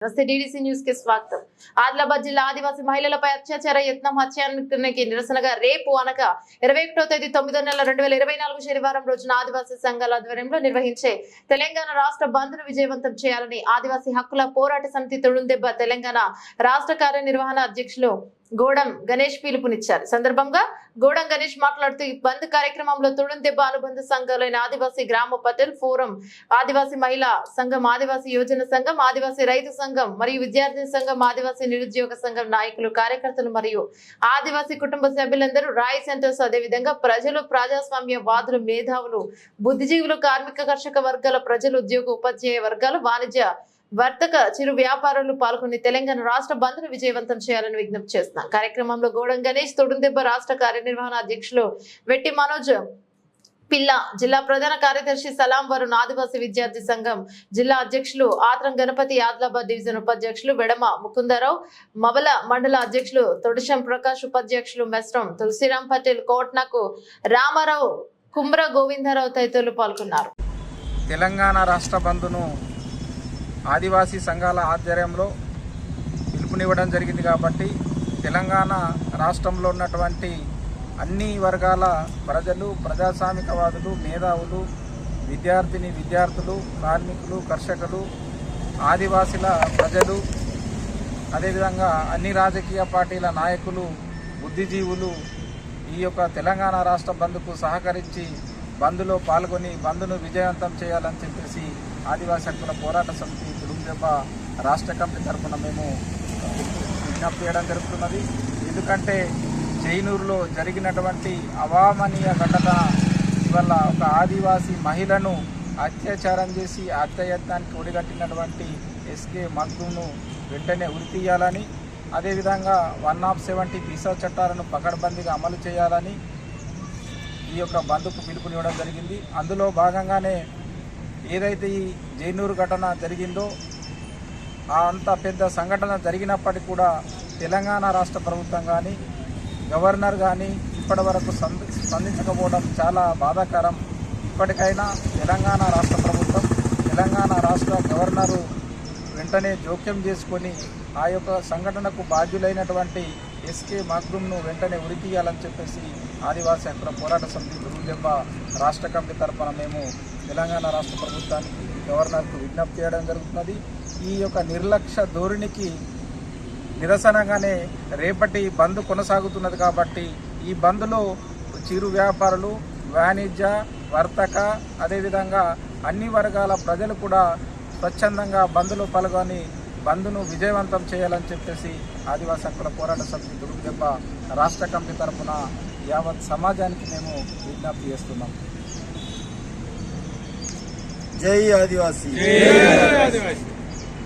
నమస్తే DDC news కి స్వాగతం. ఆదిలాబాద్ జిల్లా ఆదివాసీ మహిళలపై అత్యాచార యత్నం హత్యానికి నిరసనగా రేపు అనగా 21వ తేదీ 9వ నెల 2024 శనివారం రోజున ఆదివాసీ సంఘాల ఆధ్వర్యంలో నిర్వహించే తెలంగాణ రాష్ట్ర బంద్ ను విజయవంతం చేయాలని ఆదివాసీ హక్కుల పోరాట సమితి తొడుందెబ్బ తెలంగాణ రాష్ట్ర కార్యనిర్వహణ అధ్యక్షులు గోడం గణేష్ పిలుపునిచ్చారు. సందర్భంగా గోడం గణేష్ మాట్లాడుతూ ఈ బంద్ కార్యక్రమంలో తొడుందెబ్బ అనుబంధ సంఘాలైన ఆదివాసీ గ్రామ పటేల్ ఫోరం, ఆదివాసీ మహిళా సంఘం, ఆదివాసీ యోజన సంఘం, ఆదివాసీ రైతు సంఘం మరియు విద్యార్థి సంఘం, ఆదివాసీ నిరుద్యోగ సంఘం నాయకులు, కార్యకర్తలు మరియు ఆదివాసీ కుటుంబ సభ్యులందరూ రాయ్ సెంటర్స్, అదేవిధంగా ప్రజలు, ప్రజాస్వామ్య వాదులు, మేధావులు, బుద్ధిజీవులు, కార్మిక కర్షక వర్గాల ప్రజలు, ఉద్యోగ ఉపాధ్యాయ వర్గాలు, వాణిజ్య వర్తక చిరు వ్యాపారులు పాల్గొని తెలంగాణ రాష్ట్ర బంద్ ను విజయవంతం చేయాలని విజ్ఞప్తి చేస్తున్నారు. కార్యక్రమంలో గోడం గణేష్, తొడుందెబ్బ రాష్ట్ర కార్యనిర్వహణ అధ్యక్షులు వెట్టి మనోజ్ పిల్ల, జిల్లా ప్రధాన కార్యదర్శి సలాం వరుణ్, ఆదివాసీ విద్యార్థి సంఘం జిల్లా అధ్యక్షులు ఆత్రం గణపతి, ఆదిలాబాద్ డివిజన్ ఉపాధ్యక్షులు వెడమ ముకుందరావు, మబల మండల అధ్యక్షులు తొడిశం ప్రకాష్, ఉపాధ్యక్షులు మెస్రం తులసిరాం పటేల్, కోట్నకు రామారావు, కుమ్ర గోవిందరావు తదితరులు పాల్గొన్నారు. తెలంగాణ రాష్ట్ర బంద్ను ఆదివాసీ సంఘాల ఆధ్వర్యంలో పిలుపునివ్వడం జరిగింది కాబట్టి తెలంగాణ రాష్ట్రంలో ఉన్నటువంటి అన్ని వర్గాల ప్రజలు, ప్రజాస్వామికవాదులు, మేధావులు, విద్యార్థులు, కార్మికులు, కర్షకులు, ఆదివాసీల ప్రజలు, అదేవిధంగా అన్ని రాజకీయ పార్టీల నాయకులు, బుద్ధిజీవులు ఈ యొక్క తెలంగాణ రాష్ట్ర బంద్కు సహకరించి బంద్లో పాల్గొని బంద్ను విజయవంతం చేయాలని చెప్పేసి ఆదివాసీ హక్కుల పోరాట సమితి తొడుందెబ్బ రాష్ట్ర కమిటీ తరఫున మేము విజ్ఞప్తి చేయడం జరుగుతున్నది. ఎందుకంటే జైనూరులో జరిగినటువంటి అవామనీయ ఘటన వల్ల ఒక ఆదివాసీ మహిళను అత్యాచారం చేసి హత్యాయత్నానికి ఒడిగట్టినటువంటి ఎస్కే మగ్దును వెంటనే ఉరితీయాలని, అదేవిధంగా 170 వీసా చట్టాలను పకడ్బందీగా అమలు చేయాలని ఈ యొక్క బంద్కు పిలుపునివ్వడం జరిగింది. అందులో భాగంగానే ఏదైతే ఈ జైనూరు ఘటన జరిగిందో అంత పెద్ద సంఘటన జరిగినప్పటికీ కూడా తెలంగాణ రాష్ట్ర ప్రభుత్వం కానీ, గవర్నర్ కానీ ఇప్పటి వరకు స్పందించకపోవడం చాలా బాధాకరం. ఇప్పటికైనా తెలంగాణ రాష్ట్ర ప్రభుత్వం, తెలంగాణ రాష్ట్ర గవర్నరు వెంటనే జోక్యం చేసుకొని ఆ యొక్క సంఘటనకు బాధ్యులైనటువంటి ఎస్కే మగ్దుమ్ను వెంటనే ఉరితీయాలని చెప్పేసి ఆదివాసీ హక్కుల పోరాట సమితి తొడుందెబ్బ రాష్ట్ర కమిటీ తరఫున మేము తెలంగాణ రాష్ట్ర ప్రభుత్వానికి, గవర్నర్కు విజ్ఞప్తి చేయడం జరుగుతున్నది. ఈ యొక్క నిర్లక్ష్య ధోరణికి నిరసనగానే రేపటి బంద్ కొనసాగుతున్నది కాబట్టి ఈ బంద్లో చిరు వ్యాపారులు, వాణిజ్య, వర్తక, అదేవిధంగా అన్ని వర్గాల ప్రజలు కూడా స్వచ్ఛందంగా బంద్లో పాల్గొని బంద్ను విజయవంతం చేయాలని చెప్పేసి ఆదివాసీ హక్కుల పోరాట సమితి తొడుందెబ్బ రాష్ట్ర కమిటీ తరఫున యావత్ సమాజానికి మేము విజ్ఞప్తి చేస్తున్నాం. జై ఆదివాసీ.